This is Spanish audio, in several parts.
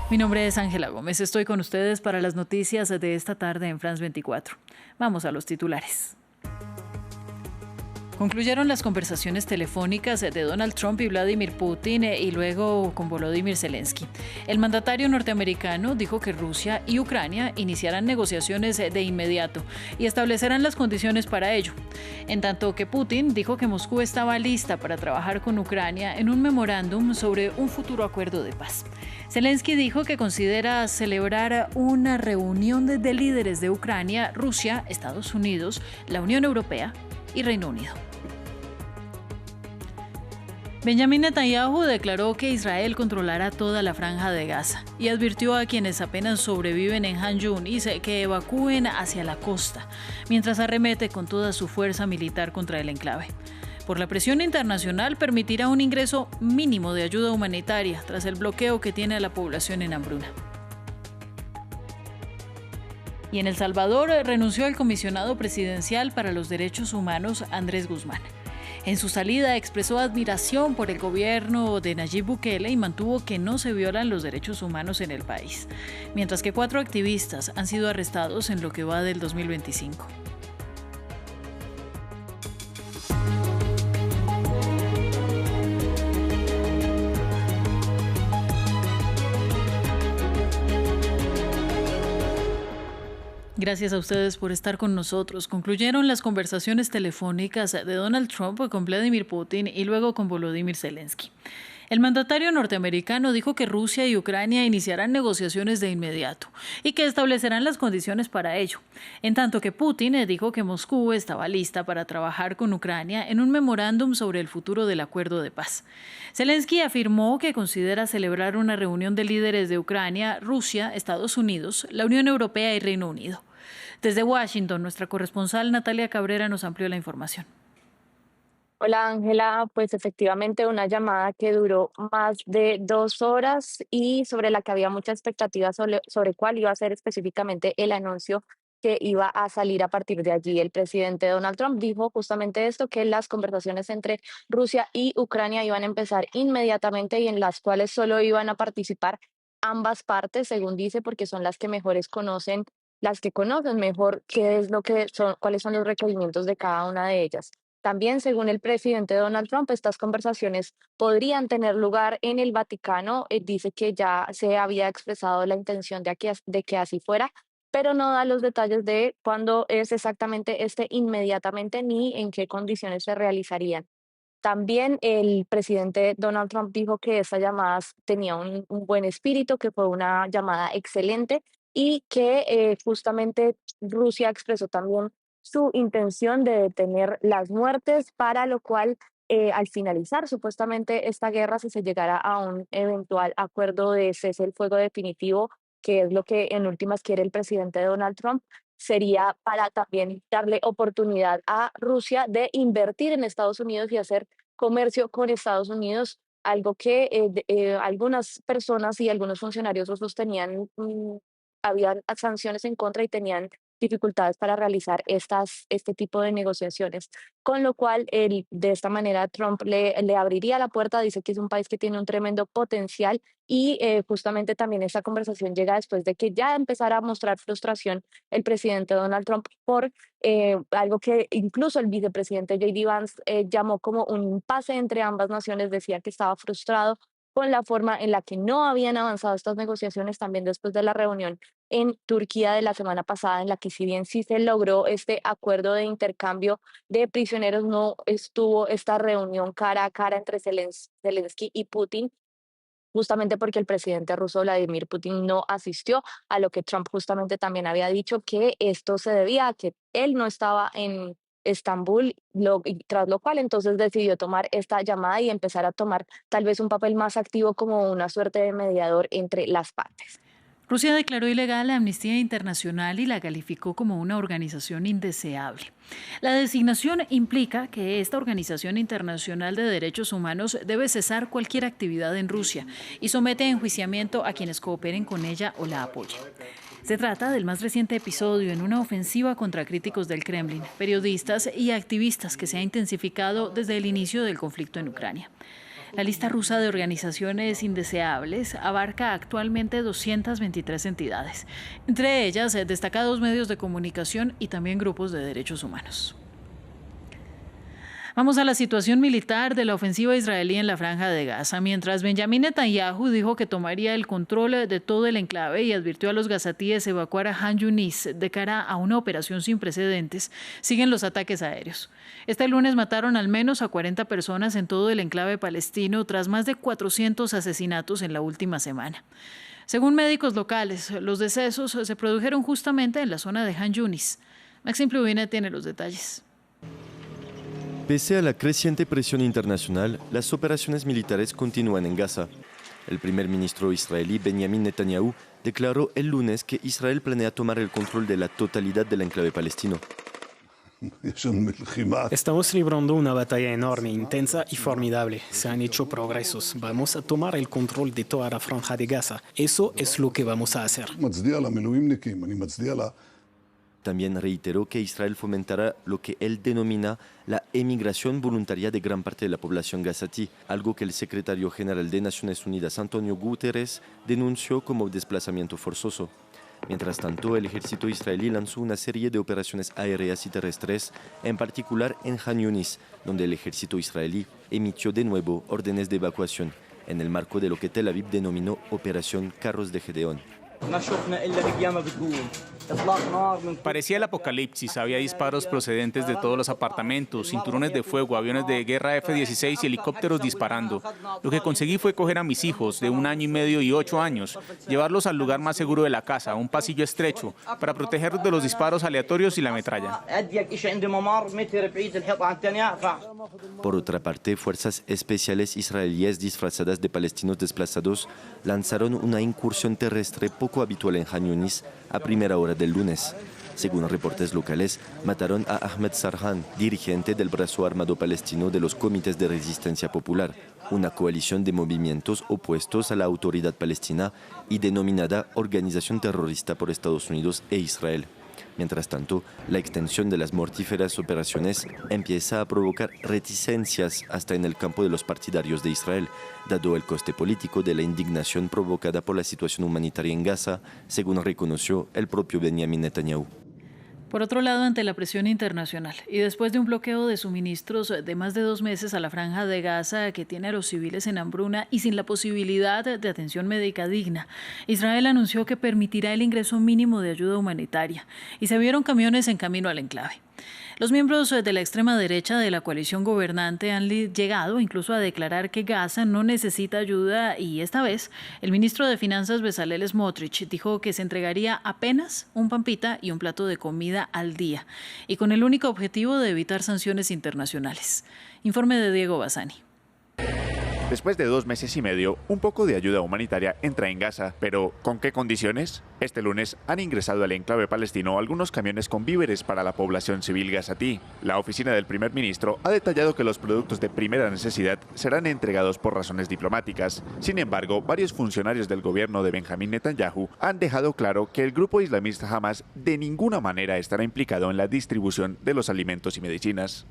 Mi nombre es Ángela Gómez. Estoy con ustedes para las noticias de esta tarde en France 24. Vamos a los titulares. Concluyeron las conversaciones telefónicas de Donald Trump y Vladimir Putin y luego con Volodymyr Zelensky. El mandatario norteamericano dijo que Rusia y Ucrania iniciarán negociaciones de inmediato y establecerán las condiciones para ello. En tanto que Putin dijo que Moscú estaba lista para trabajar con Ucrania en un memorándum sobre un futuro acuerdo de paz. Zelensky dijo que considera celebrar una reunión de líderes de Ucrania, Rusia, Estados Unidos, la Unión Europea y Reino Unido. Benjamin Netanyahu declaró que Israel controlará toda la franja de Gaza y advirtió a quienes apenas sobreviven en Han Yunis que evacúen hacia la costa, mientras arremete con toda su fuerza militar contra el enclave. Por la presión internacional permitirá un ingreso mínimo de ayuda humanitaria tras el bloqueo que tiene a la población en hambruna. Y en El Salvador renunció el comisionado presidencial para los derechos humanos, Andrés Guzmán. En su salida expresó admiración por el gobierno de Nayib Bukele y mantuvo que no se violan los derechos humanos en el país, mientras que 4 activistas han sido arrestados en lo que va del 2025. Gracias a ustedes por estar con nosotros. Concluyeron las conversaciones telefónicas de Donald Trump con Vladimir Putin y luego con Volodymyr Zelensky. El mandatario norteamericano dijo que Rusia y Ucrania iniciarán negociaciones de inmediato y que establecerán las condiciones para ello, en tanto que Putin dijo que Moscú estaba lista para trabajar con Ucrania en un memorándum sobre el futuro del acuerdo de paz. Zelensky afirmó que considera celebrar una reunión de líderes de Ucrania, Rusia, Estados Unidos, la Unión Europea y Reino Unido. Desde Washington, nuestra corresponsal Natalia Cabrera nos amplió la información. Hola Ángela, pues efectivamente una llamada que duró más de 2 horas y sobre la que había mucha expectativa sobre cuál iba a ser específicamente el anuncio que iba a salir a partir de allí. El presidente Donald Trump dijo justamente esto, que las conversaciones entre Rusia y Ucrania iban a empezar inmediatamente y en las cuales solo iban a participar ambas partes, según dice, porque son las que mejores conocen, las que conocen mejor qué es lo que son, cuáles son los requerimientos de cada una de ellas. También, según el presidente Donald Trump, estas conversaciones podrían tener lugar en el Vaticano. Dice que ya se había expresado la intención de que así fuera, pero no da los detalles de cuándo es exactamente inmediatamente ni en qué condiciones se realizarían. También el presidente Donald Trump dijo que esa llamada tenía un buen espíritu, que fue una llamada excelente y que justamente Rusia expresó también su intención de detener las muertes, para lo cual al finalizar supuestamente esta guerra, si se llegara a un eventual acuerdo de cese el fuego definitivo, que es lo que en últimas quiere el presidente Donald Trump, sería para también darle oportunidad a Rusia de invertir en Estados Unidos y hacer comercio con Estados Unidos, algo que algunas personas y algunos funcionarios rusos tenían, habían sanciones en contra y tenían dificultades para realizar este tipo de negociaciones. Con lo cual, de esta manera, Trump le abriría la puerta, dice que es un país que tiene un tremendo potencial y justamente también esta conversación llega después de que ya empezara a mostrar frustración el presidente Donald Trump por algo que incluso el vicepresidente J.D. Vance llamó como un impasse entre ambas naciones, decía que estaba frustrado con la forma en la que no habían avanzado estas negociaciones también después de la reunión en Turquía de la semana pasada, en la que si bien sí se logró este acuerdo de intercambio de prisioneros, no estuvo esta reunión cara a cara entre Zelensky y Putin, justamente porque el presidente ruso Vladimir Putin no asistió, a lo que Trump justamente también había dicho que esto se debía a que él no estaba en Estambul, y tras lo cual entonces decidió tomar esta llamada y empezar a tomar tal vez un papel más activo como una suerte de mediador entre las partes. Rusia declaró ilegal la Amnistía Internacional y la calificó como una organización indeseable. La designación implica que esta organización internacional de derechos humanos debe cesar cualquier actividad en Rusia y somete a enjuiciamiento a quienes cooperen con ella o la apoyen. Se trata del más reciente episodio en una ofensiva contra críticos del Kremlin, periodistas y activistas que se ha intensificado desde el inicio del conflicto en Ucrania. La lista rusa de organizaciones indeseables abarca actualmente 223 entidades, entre ellas destacados medios de comunicación y también grupos de derechos humanos. Vamos a la situación militar de la ofensiva israelí en la Franja de Gaza. Mientras Benjamin Netanyahu dijo que tomaría el control de todo el enclave y advirtió a los gazatíes evacuar a Han Yunis de cara a una operación sin precedentes, siguen los ataques aéreos. Este lunes mataron al menos a 40 personas en todo el enclave palestino tras más de 400 asesinatos en la última semana. Según médicos locales, los decesos se produjeron justamente en la zona de Han Yunis. Maxim Pluvine tiene los detalles. Pese a la creciente presión internacional, las operaciones militares continúan en Gaza. El primer ministro israelí Benjamin Netanyahu declaró el lunes que Israel planea tomar el control de la totalidad del enclave palestino. Estamos librando una batalla enorme, intensa y formidable. Se han hecho progresos. Vamos a tomar el control de toda la Franja de Gaza. Eso es lo que vamos a hacer. También reiteró que Israel fomentará lo que él denomina la emigración voluntaria de gran parte de la población gazatí, algo que el secretario general de Naciones Unidas, Antonio Guterres, denunció como desplazamiento forzoso. Mientras tanto, el ejército israelí lanzó una serie de operaciones aéreas y terrestres, en particular en Han Yunis, donde el ejército israelí emitió de nuevo órdenes de evacuación, en el marco de lo que Tel Aviv denominó Operación Carros de Gedeón. Parecía el apocalipsis, había disparos procedentes de todos los apartamentos, cinturones de fuego, aviones de guerra F-16 y helicópteros disparando. Lo que conseguí fue coger a mis hijos de 1 año y medio y 8 años, llevarlos al lugar más seguro de la casa, un pasillo estrecho, para protegerlos de los disparos aleatorios y la metralla. Por otra parte, fuerzas especiales israelíes disfrazadas de palestinos desplazados lanzaron una incursión terrestre poco habitual en Han Yunis a primera hora del lunes. Según reportes locales, mataron a Ahmed Sarhan, dirigente del brazo armado palestino de los Comités de Resistencia Popular, una coalición de movimientos opuestos a la autoridad palestina y denominada Organización Terrorista por Estados Unidos e Israel. Mientras tanto, la extensión de las mortíferas operaciones empieza a provocar reticencias hasta en el campo de los partidarios de Israel, dado el coste político de la indignación provocada por la situación humanitaria en Gaza, según reconoció el propio Benjamin Netanyahu. Por otro lado, ante la presión internacional y después de un bloqueo de suministros de más de 2 meses a la Franja de Gaza que tiene a los civiles en hambruna y sin la posibilidad de atención médica digna, Israel anunció que permitirá el ingreso mínimo de ayuda humanitaria y se vieron camiones en camino al enclave. Los miembros de la extrema derecha de la coalición gobernante han llegado incluso a declarar que Gaza no necesita ayuda y esta vez el ministro de Finanzas Bezalel Smotrich dijo que se entregaría apenas un pampita y un plato de comida al día y con el único objetivo de evitar sanciones internacionales. Informe de Diego Bassani. Después de 2 meses y medio, un poco de ayuda humanitaria entra en Gaza, pero ¿con qué condiciones? Este lunes han ingresado al enclave palestino algunos camiones con víveres para la población civil gazatí. La oficina del primer ministro ha detallado que los productos de primera necesidad serán entregados por razones diplomáticas. Sin embargo, varios funcionarios del gobierno de Benjamin Netanyahu han dejado claro que el grupo islamista Hamas de ninguna manera estará implicado en la distribución de los alimentos y medicinas.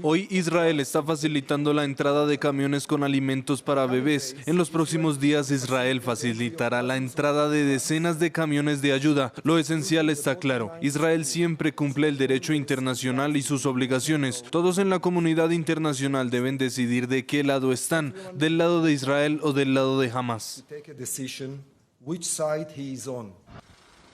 Hoy Israel está facilitando la entrada de camiones con alimentos para bebés. En los próximos días Israel facilitará la entrada de decenas de camiones de ayuda. Lo esencial está claro. Israel siempre cumple el derecho internacional y sus obligaciones. Todos en la comunidad internacional deben decidir de qué lado están, del lado de Israel o del lado de Hamas.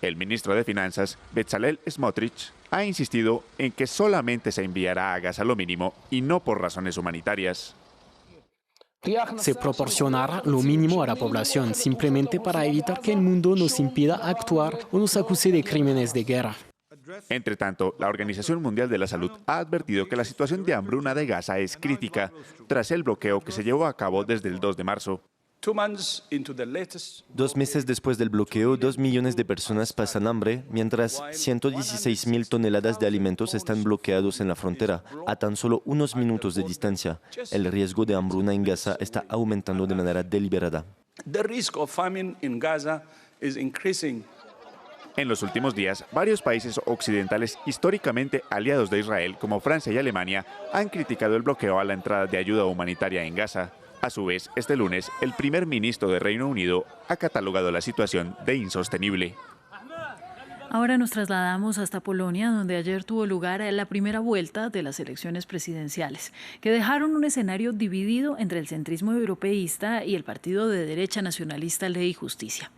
El ministro de Finanzas, Bezalel Smotrich, ha insistido en que solamente se enviará a Gaza lo mínimo y no por razones humanitarias. Se proporcionará lo mínimo a la población, simplemente para evitar que el mundo nos impida actuar o nos acuse de crímenes de guerra. Entre tanto, la Organización Mundial de la Salud ha advertido que la situación de hambruna de Gaza es crítica tras el bloqueo que se llevó a cabo desde el 2 de marzo. 2 meses después del bloqueo, 2 millones de personas pasan hambre, mientras 116.000 toneladas de alimentos están bloqueados en la frontera, a tan solo unos minutos de distancia. El riesgo de hambruna en Gaza está aumentando de manera deliberada. En los últimos días, varios países occidentales históricamente aliados de Israel, como Francia y Alemania, han criticado el bloqueo a la entrada de ayuda humanitaria en Gaza. A su vez, este lunes, el primer ministro de Reino Unido ha catalogado la situación de insostenible. Ahora nos trasladamos hasta Polonia, donde ayer tuvo lugar la primera vuelta de las elecciones presidenciales, que dejaron un escenario dividido entre el centrismo europeísta y el partido de derecha nacionalista Ley y Justicia.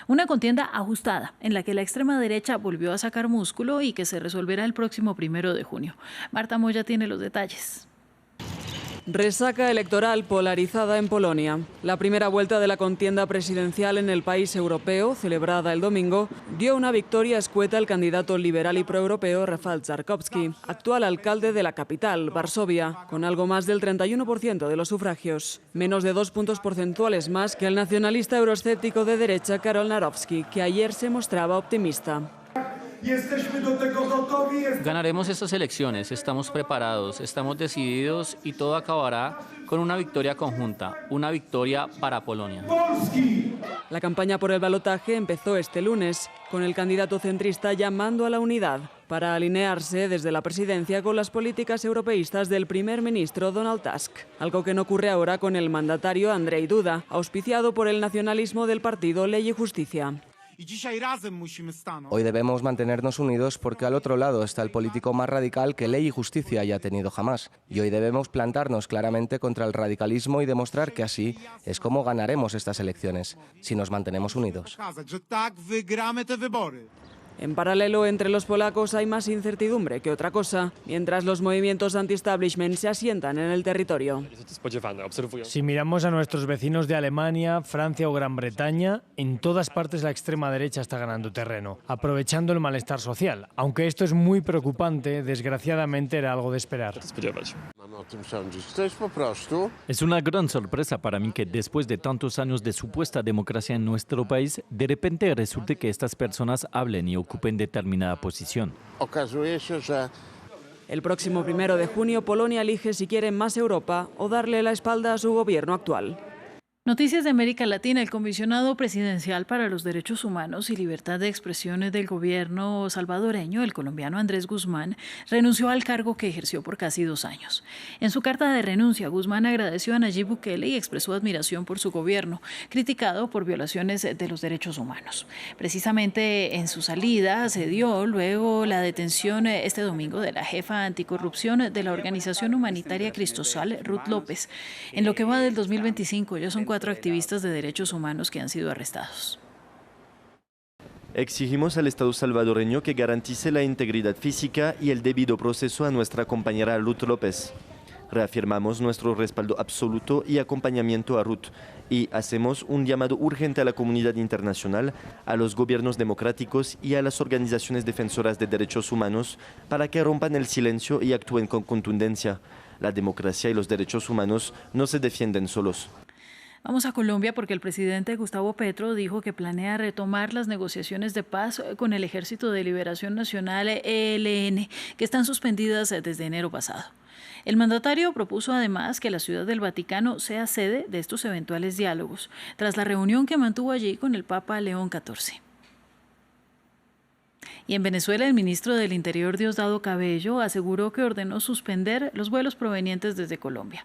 Una contienda ajustada, en la que la extrema derecha volvió a sacar músculo y que se resolverá el próximo 1 de junio. Marta Moya tiene los detalles. Resaca electoral polarizada en Polonia. La primera vuelta de la contienda presidencial en el país europeo, celebrada el domingo, dio una victoria escueta al candidato liberal y proeuropeo Rafał Trzaskowski, actual alcalde de la capital, Varsovia, con algo más del 31% de los sufragios. Menos de 2 puntos porcentuales más que el nacionalista euroescéptico de derecha Karol Nawrocki, que ayer se mostraba optimista. Ganaremos estas elecciones, estamos preparados, estamos decididos y todo acabará con una victoria conjunta, una victoria para Polonia. La campaña por el balotaje empezó este lunes, con el candidato centrista llamando a la unidad para alinearse desde la presidencia con las políticas europeístas del primer ministro Donald Tusk, algo que no ocurre ahora con el mandatario Andrzej Duda, auspiciado por el nacionalismo del partido Ley y Justicia. Hoy debemos mantenernos unidos porque al otro lado está el político más radical que Ley y Justicia haya tenido jamás. Y hoy debemos plantarnos claramente contra el radicalismo y demostrar que así es como ganaremos estas elecciones, si nos mantenemos unidos. En paralelo, entre los polacos hay más incertidumbre que otra cosa, mientras los movimientos anti-establishment se asientan en el territorio. Si miramos a nuestros vecinos de Alemania, Francia o Gran Bretaña, en todas partes la extrema derecha está ganando terreno, aprovechando el malestar social. Aunque esto es muy preocupante, desgraciadamente era algo de esperar. Es una gran sorpresa para mí que después de tantos años de supuesta democracia en nuestro país, de repente resulte que estas personas hablen y ocupen determinada posición. El próximo 1 de junio, Polonia elige si quiere más Europa o darle la espalda a su gobierno actual. Noticias de América Latina. El comisionado presidencial para los derechos humanos y libertad de expresión del gobierno salvadoreño, el colombiano Andrés Guzmán, renunció al cargo que ejerció por casi 2 años. En su carta de renuncia, Guzmán agradeció a Nayib Bukele y expresó admiración por su gobierno, criticado por violaciones de los derechos humanos. Precisamente en su salida se dio luego la detención este domingo de la jefa anticorrupción de la organización humanitaria Cristosal, Ruth López. En lo que va del 2025 ya son 4 activistas de derechos humanos que han sido arrestados. Exigimos al Estado salvadoreño que garantice la integridad física y el debido proceso a nuestra compañera Ruth López. Reafirmamos nuestro respaldo absoluto y acompañamiento a Ruth y hacemos un llamado urgente a la comunidad internacional, a los gobiernos democráticos y a las organizaciones defensoras de derechos humanos para que rompan el silencio y actúen con contundencia. La democracia y los derechos humanos no se defienden solos. Vamos a Colombia porque el presidente Gustavo Petro dijo que planea retomar las negociaciones de paz con el Ejército de Liberación Nacional ELN, que están suspendidas desde enero pasado. El mandatario propuso además que la Ciudad del Vaticano sea sede de estos eventuales diálogos, tras la reunión que mantuvo allí con el Papa León XIV. Y en Venezuela, el ministro del Interior, Diosdado Cabello, aseguró que ordenó suspender los vuelos provenientes desde Colombia.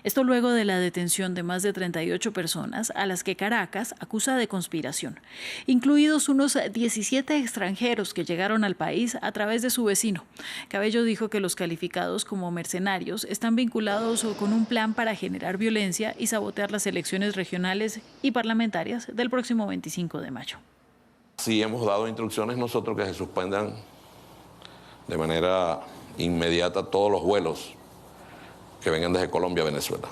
Esto luego de la detención de más de 38 personas a las que Caracas acusa de conspiración, incluidos unos 17 extranjeros que llegaron al país a través de su vecino. Cabello dijo que los calificados como mercenarios están vinculados con un plan para generar violencia y sabotear las elecciones regionales y parlamentarias del próximo 25 de mayo. Sí, hemos dado instrucciones nosotros que se suspendan de manera inmediata todos los vuelos que vengan desde Colombia a Venezuela.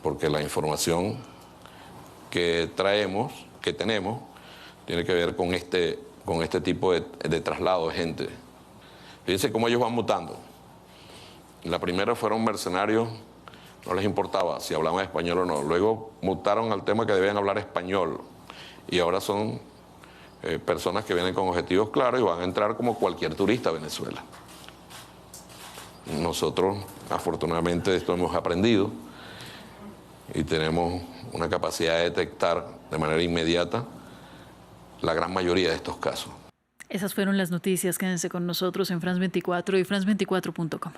Porque la información que tenemos, tiene que ver con este tipo de traslado de gente. Fíjense cómo ellos van mutando. La primera fueron mercenarios, no les importaba si hablaban español o no. Luego mutaron al tema que debían hablar español. Y ahora son personas que vienen con objetivos claros y van a entrar como cualquier turista a Venezuela. Nosotros, afortunadamente, de esto hemos aprendido y tenemos una capacidad de detectar de manera inmediata la gran mayoría de estos casos. Esas fueron las noticias. Quédense con nosotros en France 24 y France24.com.